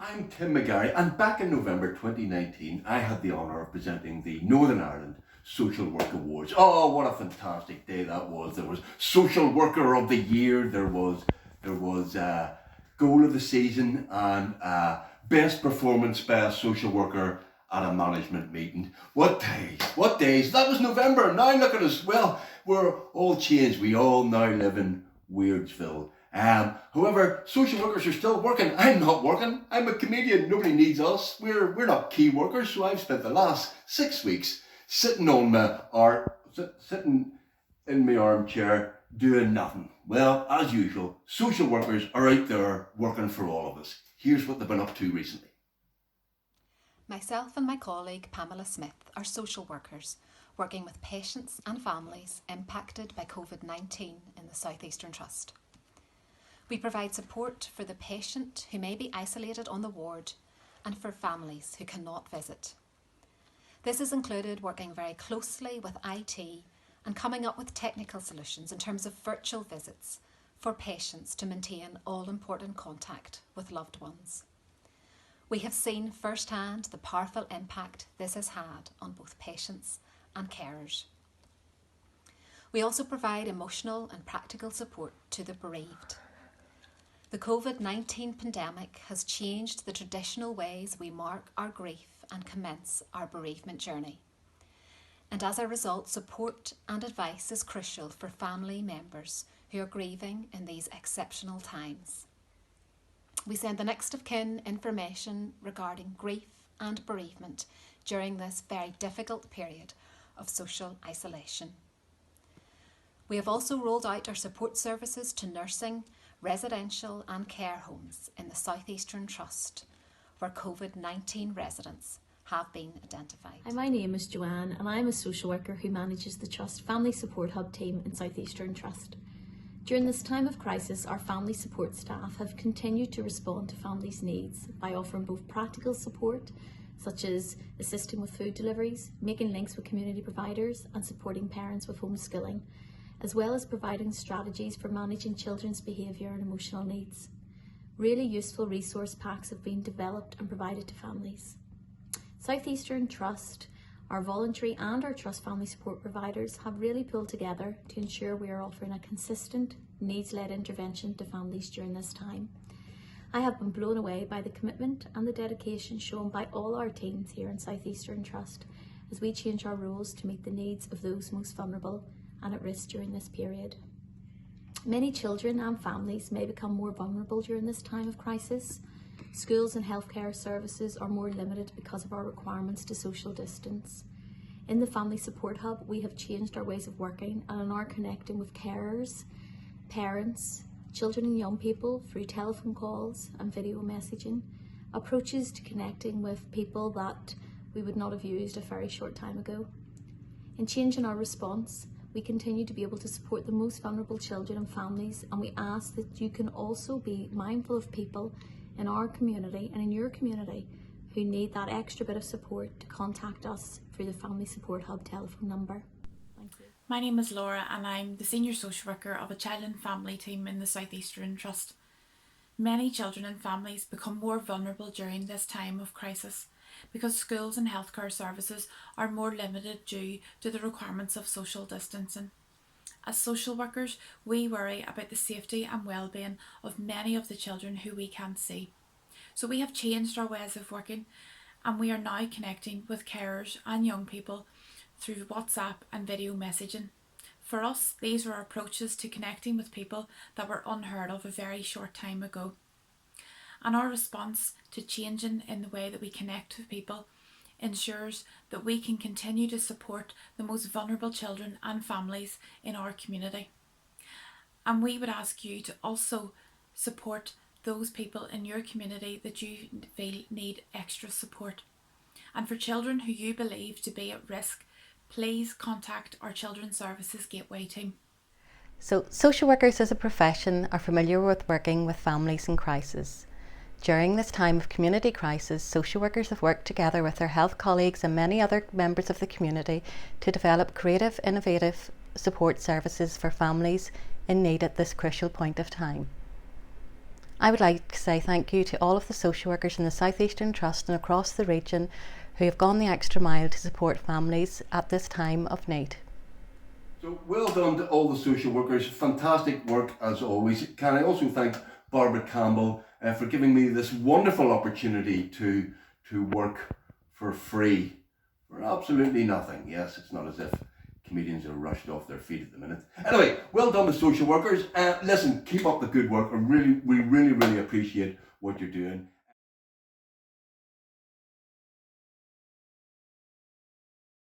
I'm Tim McGarry, and back in November 2019, I had the honour of presenting the Northern Ireland Social Work Awards. Oh, what a fantastic day that was! There was Social Worker of the Year, there was Goal of the Season, and Best Performance by a Social Worker at a management meeting. What days? What days? That was November. Now look at us. Well, we're all changed. We all now live in Weirdsville. However, social workers are still working. I'm not working. I'm a comedian. Nobody needs us. We're not key workers. So I've spent the last 6 weeks sitting sitting in my armchair doing nothing. Well, as usual, social workers are out there working for all of us. Here's what they've been up to recently. Myself and my colleague Pamela Smith are social workers working with patients and families impacted by COVID-19 in the South Eastern Trust. We provide support for the patient who may be isolated on the ward and for families who cannot visit. This has included working very closely with IT and coming up with technical solutions in terms of virtual visits for patients to maintain all important contact with loved ones. We have seen firsthand the powerful impact this has had on both patients and carers. We also provide emotional and practical support to the bereaved. The COVID-19 pandemic has changed the traditional ways we mark our grief and commence our bereavement journey. And as a result, support and advice is crucial for family members who are grieving in these exceptional times. We send the next of kin information regarding grief and bereavement during this very difficult period of social isolation. We have also rolled out our support services to nursing, residential and care homes in the South Eastern Trust, where COVID-19 residents have been identified. Hi, my name is Joanne and I'm a social worker who manages the Trust Family Support Hub team in South Eastern Trust. During this time of crisis, our family support staff have continued to respond to families' needs by offering both practical support, such as assisting with food deliveries, making links with community providers and supporting parents with homeschooling, as well as providing strategies for managing children's behaviour and emotional needs. Really useful resource packs have been developed and provided to families. South Eastern Trust, our voluntary and our Trust family support providers have really pulled together to ensure we are offering a consistent, needs-led intervention to families during this time. I have been blown away by the commitment and the dedication shown by all our teams here in South Eastern Trust as we change our roles to meet the needs of those most vulnerable and at risk during this period. Many children and families may become more vulnerable during this time of crisis. Schools and healthcare services are more limited because of our requirements to social distance. In the Family Support Hub, we have changed our ways of working and are now connecting with carers, parents, children and young people through telephone calls and video messaging, approaches to connecting with people that we would not have used a very short time ago. In changing our response, we continue to be able to support the most vulnerable children and families, and we ask that you can also be mindful of people in our community and in your community who need that extra bit of support to contact us through the Family Support Hub telephone number. Thank you. My name is Laura and I'm the Senior Social Worker of a Child and Family team in the South Eastern Trust. Many children and families become more vulnerable during this time of crisis because schools and healthcare services are more limited due to the requirements of social distancing. As social workers, we worry about the safety and well-being of many of the children who we can't see. So we have changed our ways of working and we are now connecting with carers and young people through WhatsApp and video messaging. For us, these are our approaches to connecting with people that were unheard of a very short time ago. And our response to changing in the way that we connect with people ensures that we can continue to support the most vulnerable children and families in our community. And we would ask you to also support those people in your community that you feel need extra support. And for children who you believe to be at risk, please contact our Children's Services Gateway team. So, social workers as a profession are familiar with working with families in crisis. During this time of community crisis, social workers have worked together with their health colleagues and many other members of the community to develop creative, innovative support services for families in need at this crucial point of time. I would like to say thank you to all of the social workers in the South Eastern Trust and across the region who have gone the extra mile to support families at this time of need. So well done to all the social workers. Fantastic work as always. Can I also thank Barbara Campbell for giving me this wonderful opportunity to work for free, for absolutely nothing. Yes, it's not as if comedians are rushed off their feet at the minute. Anyway, well done to social workers. Listen, keep up the good work. We really appreciate what you're doing.